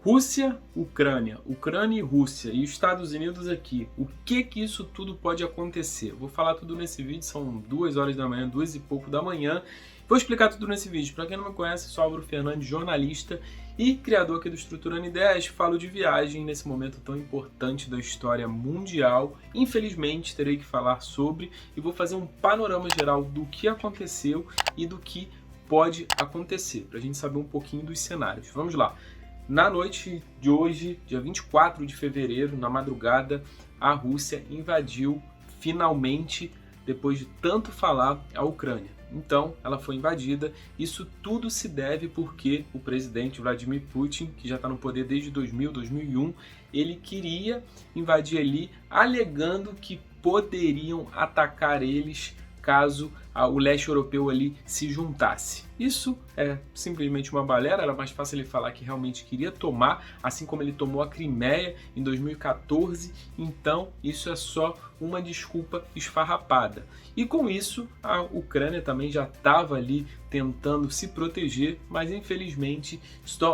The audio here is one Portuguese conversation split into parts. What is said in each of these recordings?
Rússia, Ucrânia, Ucrânia e Rússia e os Estados Unidos aqui. O que isso tudo pode acontecer? Vou falar tudo nesse vídeo, são 2 horas da manhã, 2 e pouco da manhã. Vou explicar tudo nesse vídeo. Para quem não me conhece, sou Álvaro Fernandes, jornalista e criador aqui do Estruturando Ideias. Falo de viagem nesse momento tão importante da história mundial. Infelizmente, terei que falar sobre e vou fazer um panorama geral do que aconteceu e do que pode acontecer, para a gente saber um pouquinho dos cenários. Vamos lá. Na noite de hoje, dia 24 de fevereiro, na madrugada, a Rússia invadiu finalmente, depois de tanto falar, a Ucrânia. Então, ela foi invadida. Isso tudo se deve porque o presidente Vladimir Putin, que já está no poder desde 2000, 2001, ele queria invadir ali, alegando que poderiam atacar eles caso o leste europeu ali se juntasse. Isso é simplesmente uma balela, era mais fácil ele falar que realmente queria tomar, assim como ele tomou a Crimeia em 2014, então isso é só uma desculpa esfarrapada. E com isso, a Ucrânia também já estava ali tentando se proteger, mas infelizmente,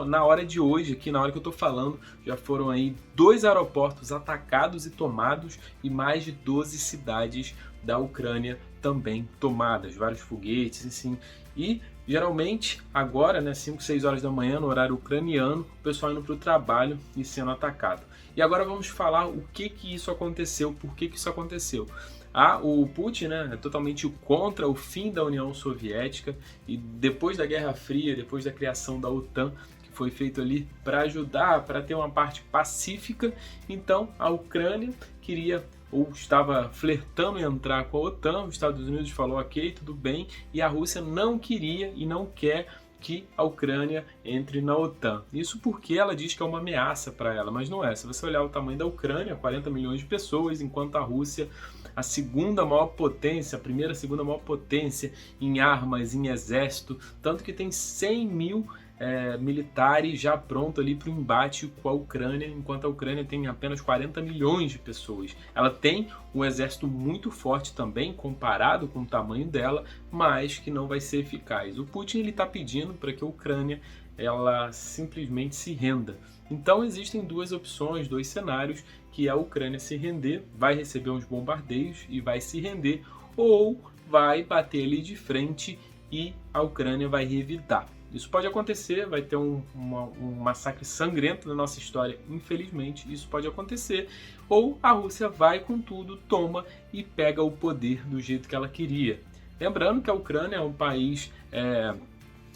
na hora de hoje, aqui na hora que eu estou falando, já foram aí 2 aeroportos atacados e tomados e mais de 12 cidades da Ucrânia também tomadas, vários foguetes, assim. E geralmente agora, né, 5, 6 horas da manhã, no horário ucraniano, o pessoal indo para o trabalho e sendo atacado. E agora vamos falar o que isso aconteceu, por que isso aconteceu. O Putin, né, é totalmente contra o fim da União Soviética e depois da Guerra Fria, depois da criação da OTAN, que foi feito ali para ajudar, para ter uma parte pacífica, então a Ucrânia queria ou estava flertando em entrar com a OTAN, os Estados Unidos falou ok, tudo bem, e a Rússia não queria e não quer que a Ucrânia entre na OTAN. Isso porque ela diz que é uma ameaça para ela, mas não é. Se você olhar o tamanho da Ucrânia, 40 milhões de pessoas, enquanto a Rússia, a segunda maior potência, a primeira, segunda maior potência em armas, em exército, tanto que tem 100 mil militares já pronto ali para o embate com a Ucrânia, enquanto a Ucrânia tem apenas 40 milhões de pessoas. Ela tem um exército muito forte também, comparado com o tamanho dela, mas que não vai ser eficaz. O Putin está pedindo para que a Ucrânia ela simplesmente se renda. Então existem 2 opções, 2 cenários, que a Ucrânia se render, vai receber uns bombardeios e vai se render, ou vai bater ali de frente e a Ucrânia vai revidar. Isso pode acontecer, vai ter um massacre sangrento na nossa história, infelizmente, isso pode acontecer. Ou a Rússia vai com tudo, toma e pega o poder do jeito que ela queria. Lembrando que a Ucrânia é um país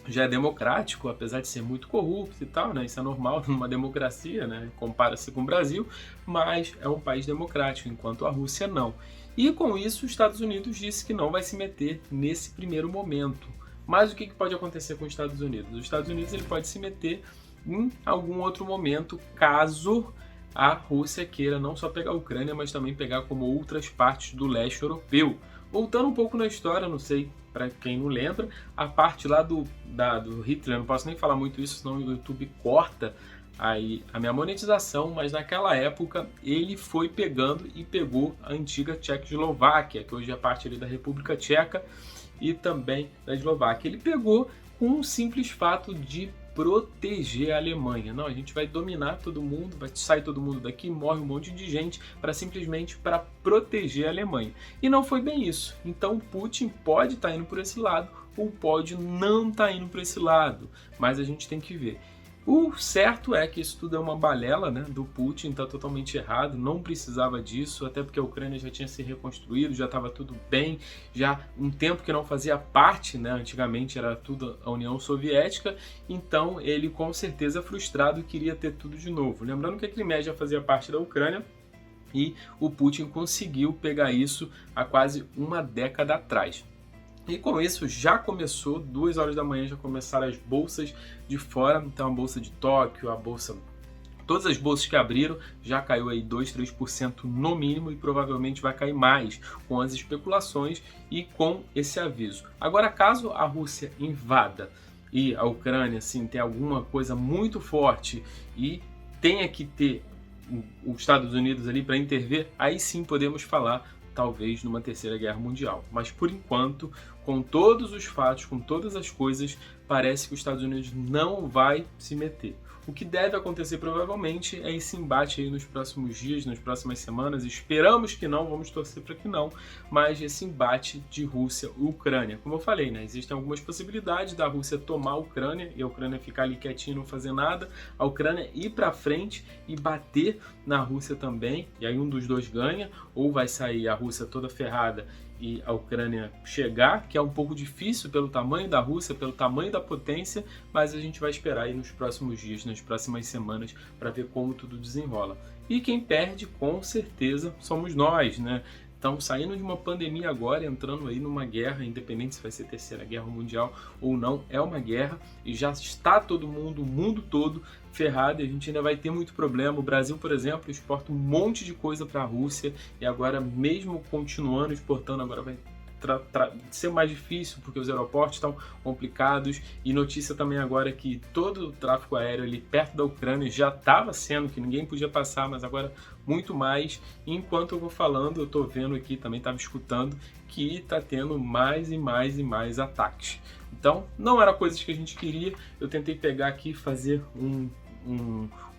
já é democrático, apesar de ser muito corrupto e tal, né? Isso é normal numa democracia, né? Compara-se com o Brasil, mas é um país democrático, enquanto a Rússia não. E com isso, os Estados Unidos disse que não vai se meter nesse primeiro momento. Mas o que pode acontecer com os Estados Unidos? Os Estados Unidos ele pode se meter em algum outro momento, caso a Rússia queira não só pegar a Ucrânia, mas também pegar como outras partes do leste europeu. Voltando um pouco na história, não sei para quem não lembra, a parte lá do Hitler, não posso nem falar muito isso, senão o YouTube corta aí a minha monetização, mas naquela época ele foi pegando e pegou a antiga Tchecoslováquia, que hoje é parte ali da República Tcheca, e também da Eslováquia. Ele pegou com um simples fato de proteger a Alemanha. Não, a gente vai dominar todo mundo, vai sair todo mundo daqui, morre um monte de gente simplesmente para proteger a Alemanha. E não foi bem isso. Então Putin pode estar indo por esse lado ou pode não estar indo por esse lado, mas a gente tem que ver. O certo é que isso tudo é uma balela, né, do Putin, está totalmente errado, não precisava disso, até porque a Ucrânia já tinha se reconstruído, já estava tudo bem, já um tempo que não fazia parte, né, antigamente era tudo a União Soviética, então ele com certeza frustrado queria ter tudo de novo. Lembrando que a Crimeia já fazia parte da Ucrânia e o Putin conseguiu pegar isso há quase uma década atrás. E com isso já começou, 2 horas da manhã já começaram as bolsas de fora, então a bolsa de Tóquio, todas as bolsas que abriram já caiu aí 2, 3% no mínimo e provavelmente vai cair mais com as especulações e com esse aviso. Agora, caso a Rússia invada e a Ucrânia assim, tem alguma coisa muito forte e tenha que ter os Estados Unidos ali para intervir, aí sim podemos falar talvez numa terceira guerra mundial. Mas por enquanto, com todos os fatos, com todas as coisas, parece que os Estados Unidos não vai se meter. o que deve acontecer provavelmente é esse embate aí nos próximos dias, nas próximas semanas. Esperamos que não, vamos torcer para que não, mas esse embate de Rússia e Ucrânia. Como eu falei, né, existem algumas possibilidades da Rússia tomar a Ucrânia e a Ucrânia ficar ali quietinha e não fazer nada, a Ucrânia ir para frente e bater na Rússia também, e aí um dos dois ganha, ou vai sair a Rússia toda ferrada e a Ucrânia chegar, que é um pouco difícil pelo tamanho da Rússia, pelo tamanho da potência, mas a gente vai esperar aí nos próximos dias, nas próximas semanas, para ver como tudo desenrola. E quem perde, com certeza, somos nós, né? Estamos saindo de uma pandemia agora, entrando aí numa guerra, independente se vai ser terceira guerra mundial ou não, é uma guerra e já está todo mundo, o mundo todo ferrado e a gente ainda vai ter muito problema. O Brasil, por exemplo, exporta um monte de coisa para a Rússia e agora, mesmo continuando exportando, agora vai ser mais difícil porque os aeroportos estão complicados e notícia também agora que todo o tráfego aéreo ali perto da Ucrânia já estava sendo, que ninguém podia passar, mas agora muito mais. E enquanto eu vou falando, eu estou vendo aqui, também estava escutando, que está tendo mais e mais e mais ataques. Então, não era coisas que a gente queria, eu tentei pegar aqui e fazer um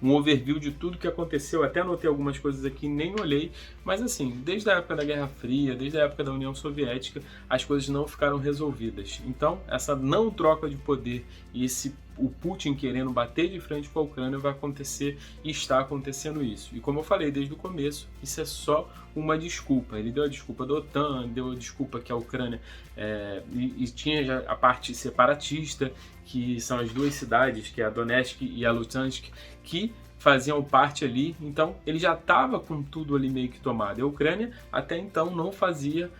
overview de tudo que aconteceu, até anotei algumas coisas aqui, nem olhei, mas assim, desde a época da Guerra Fria, desde a época da União Soviética, as coisas não ficaram resolvidas. Então, essa não troca de poder e o Putin querendo bater de frente com a Ucrânia vai acontecer e está acontecendo isso. E como eu falei desde o começo, isso é só uma desculpa. Ele deu a desculpa da OTAN, deu a desculpa que a Ucrânia e tinha já a parte separatista, que são as duas cidades, que é a Donetsk e a Luhansk, que faziam parte ali. Então ele já estava com tudo ali meio que tomado. E a Ucrânia até então não fazia,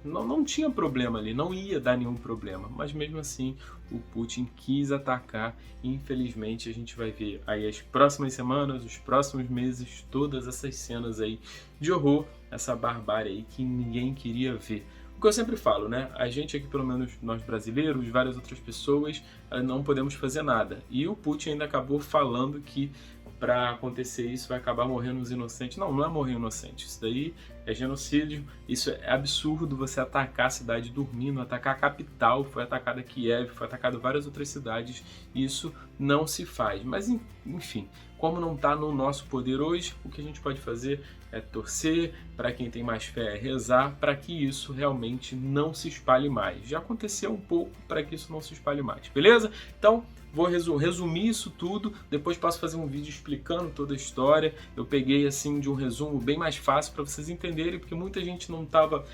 não tinha problema ali, não ia dar nenhum problema. Mas mesmo assim o Putin quis atacar e infelizmente a gente vai ver aí as próximas semanas, os próximos meses, todas essas cenas aí de horror, essa barbárie aí que ninguém queria ver. O que eu sempre falo, né? A gente aqui, pelo menos nós brasileiros, várias outras pessoas, não podemos fazer nada. E o Putin ainda acabou falando que para acontecer isso vai acabar morrendo os inocentes. Não, não é morrer inocente. Isso daí é genocídio. Isso é absurdo, você atacar a cidade dormindo, atacar a capital. Foi atacada Kiev, foi atacada várias outras cidades. Isso não se faz. Mas, enfim, como não está no nosso poder hoje, o que a gente pode fazer é torcer, para quem tem mais fé é rezar, para que isso realmente não se espalhe mais. Já aconteceu um pouco para que isso não se espalhe mais, beleza? Então, vou resumir isso tudo, depois posso fazer um vídeo explicando toda a história. Eu peguei assim de um resumo bem mais fácil para vocês entenderem, porque muita gente não estava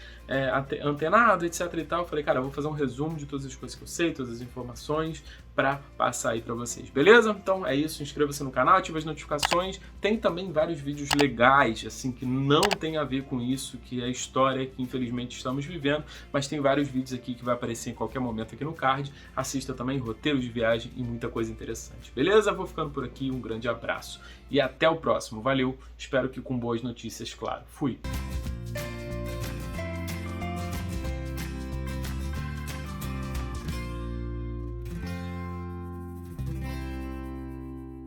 antenado, etc e tal. Eu falei, cara, eu vou fazer um resumo de todas as coisas que eu sei, todas as informações, para passar aí para vocês, beleza? Então é isso, inscreva-se no canal, ative as notificações. Tem também vários vídeos legais, assim, que não tem a ver com isso, que é a história que infelizmente estamos vivendo, mas tem vários vídeos aqui que vai aparecer em qualquer momento aqui no card. Assista também roteiros de viagem e muita coisa interessante, beleza? Vou ficando por aqui, um grande abraço e até o próximo. Valeu, espero que com boas notícias, claro. Fui!